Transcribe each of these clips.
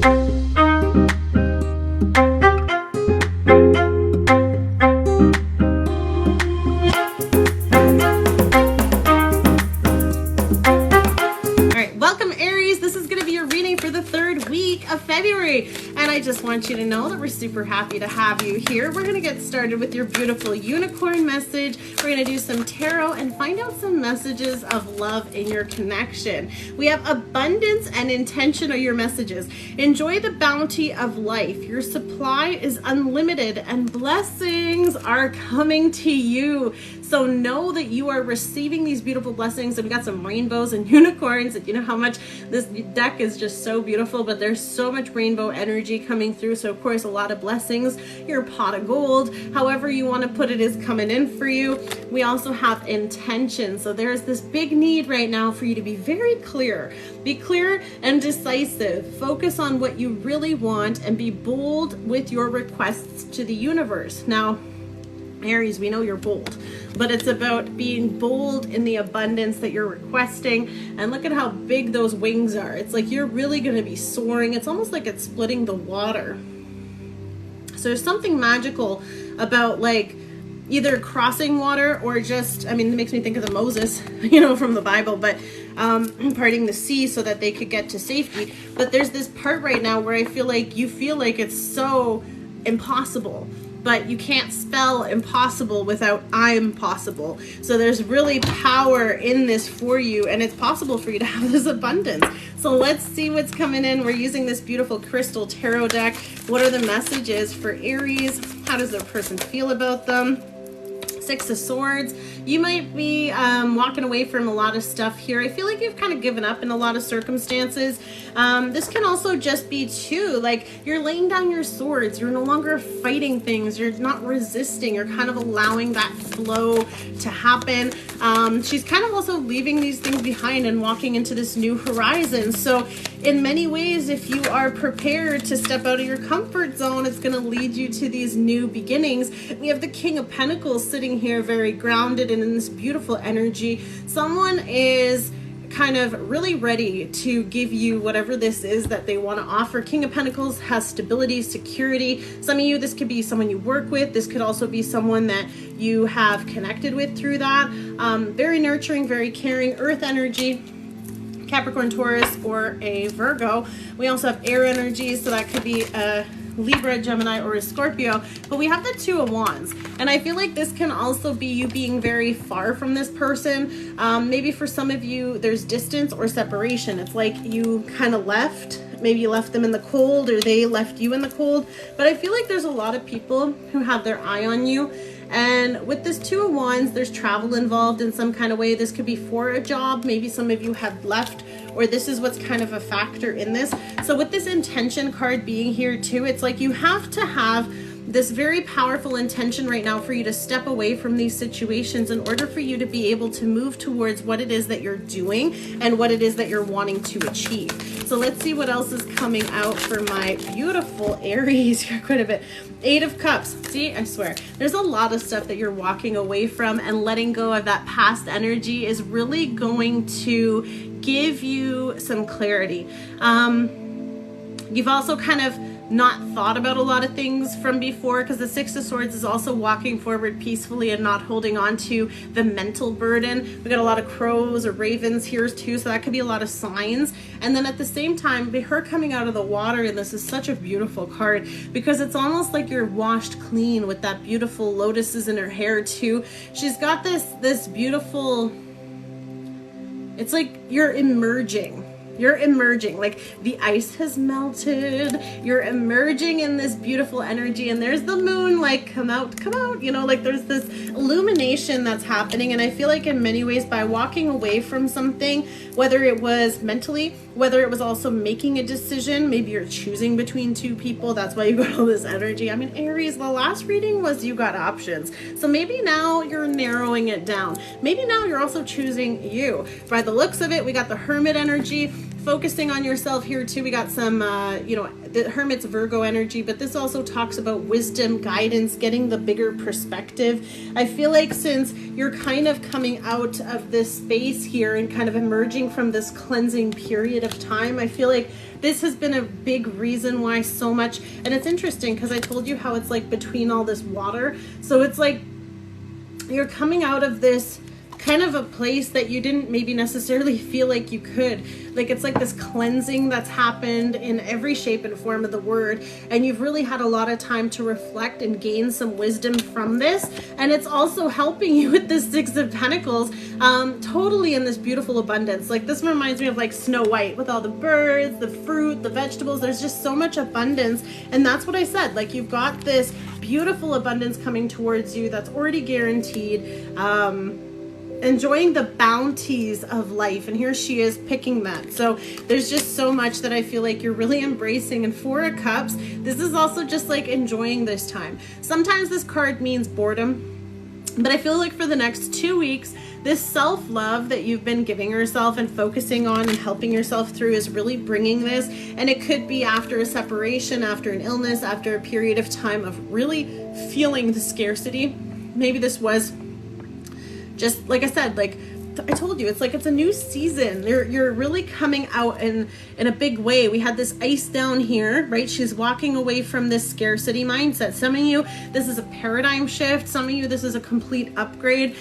Welcome Aries, this is going to be your reading for the third week of February, and I just want you to know that we're super happy to have you here. We're going to get started with your beautiful unicorn message. We're going to do some tarot and find out some messages of love in your connection. We have abundance and intention are your messages. Enjoy the bounty of life. Your supply is unlimited and blessings are coming to you. So know that you are receiving these beautiful blessings, and we got some rainbows and unicorns, and you know how much this deck is just so beautiful, but there's so much rainbow energy coming through. So of course a lot of blessings. Your pot of gold, however you want to put it, is coming in for you. We also have intention. So there's this big need right now for you to be very clear. Be clear and decisive. Focus on what you really want and be bold with your requests to the universe. Now, Aries, we know you're bold, but it's about being bold in the abundance that you're requesting. And look at how big those wings are. It's like you're really going to be soaring. It's almost like it's splitting the water. So there's something magical about like either crossing water or just, I mean, it makes me think of the Moses, you know, from the Bible, but parting the sea so that they could get to safety. But there's this part right now where I feel like you feel like it's so impossible, but you can't spell impossible without I'm possible. So there's really power in this for you, and it's possible for you to have this abundance. So let's see what's coming in. We're using this beautiful crystal tarot deck. What are the messages for Aries? How does their person feel about them? Six of Swords. You might be walking away from a lot of stuff here. I feel like you've kind of given up in a lot of circumstances. This can also just be too, like you're laying down your swords. You're no longer fighting things. You're not resisting. You're kind of allowing that flow to happen. She's kind of also leaving these things behind and walking into this new horizon. So in many ways, if you are prepared to step out of your comfort zone, it's going to lead you to these new beginnings. We have the King of Pentacles sitting here very grounded and in this beautiful energy. Someone is kind of really ready to give you whatever this is that they want to offer. King of Pentacles has stability, security. Some of you, this could be someone you work with. This could also be someone that you have connected with through that. Very nurturing, very caring, earth energy. Capricorn, Taurus, or a Virgo. We also have air energies, so that could be a Libra, Gemini, or a Scorpio. But we have the Two of Wands, and I feel like this can also be you being very far from this person. Maybe for some of you there's distance or separation. It's like you kind of left. Maybe you left them in the cold, or they left you in the cold. But I feel like there's a lot of people who have their eye on you. And with this Two of Wands, there's travel involved in some kind of way. This could be for a job. Maybe some of you have left, or this is what's kind of a factor in this. So with this intention card being here too, it's like you have to have this very powerful intention right now for you to step away from these situations in order for you to be able to move towards what it is that you're doing and what it is that you're wanting to achieve. So let's see what else is coming out for my beautiful Aries here quite a bit. Eight of Cups. See, I swear, there's a lot of stuff that you're walking away from, and letting go of that past energy is really going to give you some clarity. You've also kind of not thought about a lot of things from before, because the Six of Swords is also walking forward peacefully and not holding on to the mental burden. We got a lot of crows or ravens here too, so that could be a lot of signs. And then at the same time, her coming out of the water, and this is such a beautiful card because it's almost like you're washed clean with that beautiful lotuses in her hair too. She's got this beautiful, it's like you're emerging. You're emerging, like the ice has melted. You're emerging in this beautiful energy, and there's the moon, like come out, you know, like there's this illumination that's happening. And I feel like in many ways, by walking away from something, whether it was mentally, whether it was also making a decision, maybe you're choosing between two people, that's why you got all this energy. I mean, Aries, the last reading was you got options. So maybe now you're narrowing it down. Maybe now you're also choosing you. By the looks of it, we got the Hermit energy, focusing on yourself here too. We got some, you know, the Hermit's Virgo energy, but this also talks about wisdom, guidance, getting the bigger perspective. I feel like since you're kind of coming out of this space here and kind of emerging from this cleansing period of time, I feel like this has been a big reason why so much, and it's interesting because I told you how it's like between all this water. So it's like you're coming out of this kind of a place that you didn't maybe necessarily feel like you could. Like it's like this cleansing that's happened in every shape and form of the word, and you've really had a lot of time to reflect and gain some wisdom from this. And it's also helping you with the Six of Pentacles, totally in this beautiful abundance. Like this reminds me of like Snow White with all the birds, the fruit, the vegetables. There's just so much abundance, and that's what I said. Like you've got this beautiful abundance coming towards you that's already guaranteed. Enjoying the bounties of life, and here she is picking that. So there's just so much that I feel like you're really embracing. And Four of Cups, this is also just like enjoying this time. Sometimes this card means boredom, but I feel like for the next 2 weeks, this self-love that you've been giving yourself and focusing on and helping yourself through is really bringing this. And it could be after a separation, after an illness, after a period of time of really feeling the scarcity. Maybe this was just, like I said, like I told you, it's like it's a new season. You're really coming out in a big way. We had this ice down here, right? She's walking away from this scarcity mindset. Some of you, this is a paradigm shift. Some of you, this is a complete upgrade.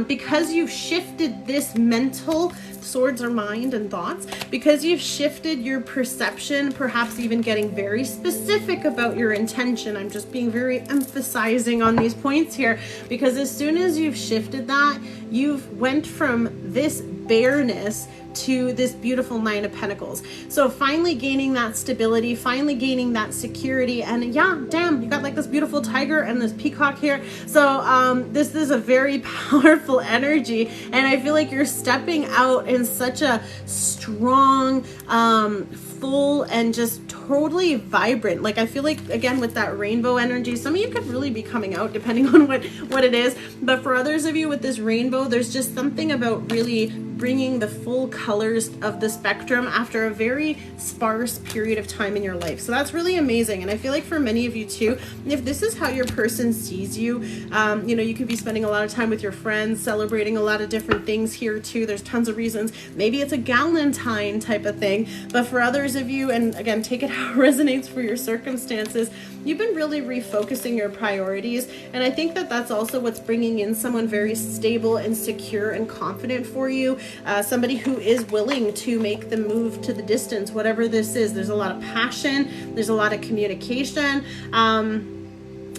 Because you've shifted this mental, swords are mind and thoughts, because you've shifted your perception, perhaps even getting very specific about your intention. I'm just being very emphasizing on these points here, because as soon as you've shifted that, you've went from this bareness to this beautiful Nine of Pentacles. So finally gaining that stability, finally gaining that security. And yeah, damn, you got like this beautiful tiger and this peacock here. So this is a very powerful energy, and I feel like you're stepping out in such a strong, full, and just totally vibrant. Like I feel like, again, with that rainbow energy, some of you could really be coming out depending on what it is, but for others of you with this rainbow, there's just something about really bringing the full colors of the spectrum after a very sparse period of time in your life. So that's really amazing. And I feel like for many of you too, if this is how your person sees you, you know, you could be spending a lot of time with your friends, celebrating a lot of different things here too. There's tons of reasons. Maybe it's a Galentine type of thing, but for others of you, and again, take it how it resonates for your circumstances, you've been really refocusing your priorities. And I think that that's also what's bringing in someone very stable and secure and confident for you. Somebody who is willing to make the move to the distance, whatever this is. There's a lot of passion. There's a lot of communication.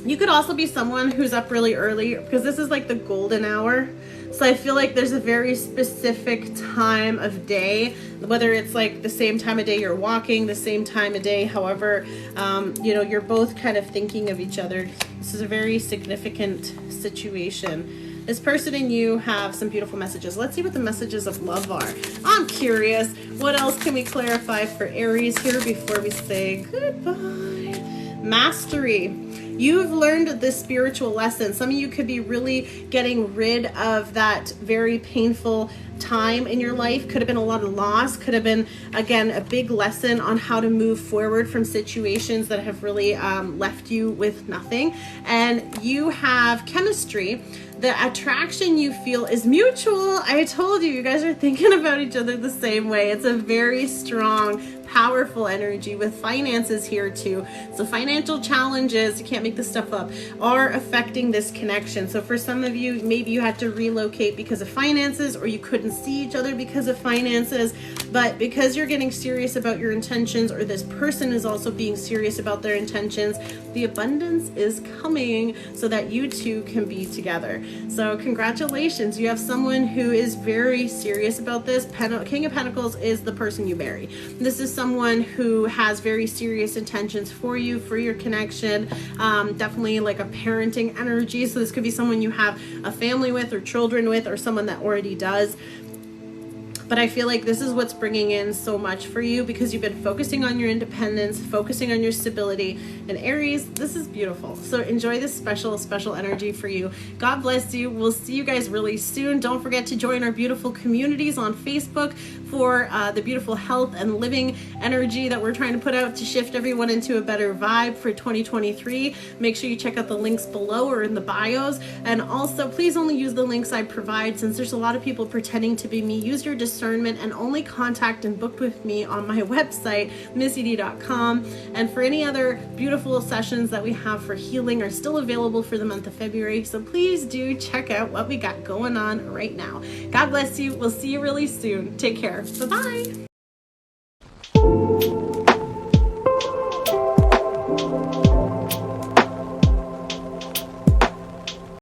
You could also be someone who's up really early, because this is like the golden hour. So I feel like there's a very specific time of day, whether it's like the same time of day you're walking, the same time of day, however, you know, you're both kind of thinking of each other. This is a very significant situation. This person and you have some beautiful messages. Let's see what the messages of love are. I'm curious. What else can we clarify for Aries here before we say goodbye? Mastery. You've learned this spiritual lesson. Some of you could be really getting rid of that very painful time in your life. Could have been a lot of loss. Could have been, again, a big lesson on how to move forward from situations that have really left you with nothing. And you have chemistry. The attraction you feel is mutual. I told you, you guys are thinking about each other the same way. It's a very strong, powerful energy with finances here too. So financial challenges, you can't make this stuff up, are affecting this connection. So for some of you, maybe you had to relocate because of finances, or you couldn't see each other because of finances, but because you're getting serious about your intentions, or this person is also being serious about their intentions, the abundance is coming so that you two can be together. So congratulations, you have someone who is very serious about this. King of Pentacles is the person you marry. This is someone who has very serious intentions for you, for your connection, definitely like a parenting energy. So this could be someone you have a family with, or children with, or someone that already does. But I feel like this is what's bringing in so much for you, because you've been focusing on your independence, focusing on your stability. And Aries, this is beautiful. So enjoy this special, special energy for you. God bless you. We'll see you guys really soon. Don't forget to join our beautiful communities on Facebook for the beautiful health and living energy that we're trying to put out to shift everyone into a better vibe for 2023. Make sure you check out the links below or in the bios. And also, please only use the links I provide, since there's a lot of people pretending to be me. Use your discretion discernment and only contact and book with me on my website, missedie.com. And for any other beautiful sessions that we have for healing are still available for the month of February. So please do check out what we got going on right now. God bless you. We'll see you really soon. Take care. Bye-bye.